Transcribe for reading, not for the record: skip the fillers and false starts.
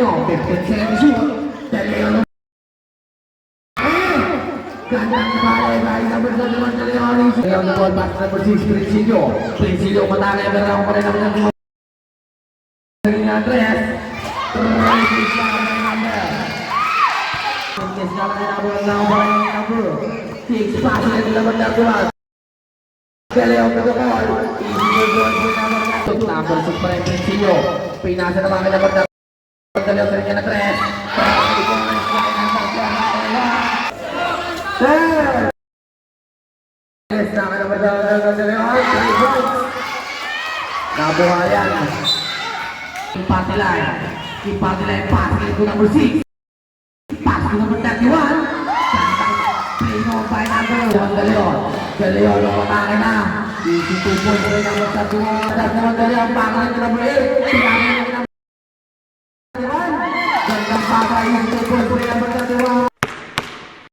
Leon, 15 seconds shoot. De Leon. Gandang kembali dari number 21 De Leon. Leon the ball back to number 6, Principio. Principio matangay berang pada number 2. Ini Andres. Number 6 pass dari number 12. De Leon the ball. Number 6 Principio. Pinasa naman kay number 12. De Leon rin na 3. Nabuhayan Kimpatilan pass to number 6, pass to number 31. Prino by number 1 De Leon lumatangin na 22 points by number 31. De Leon pangalan to number 8, pinangin na number 31. Gandang bagay 22 points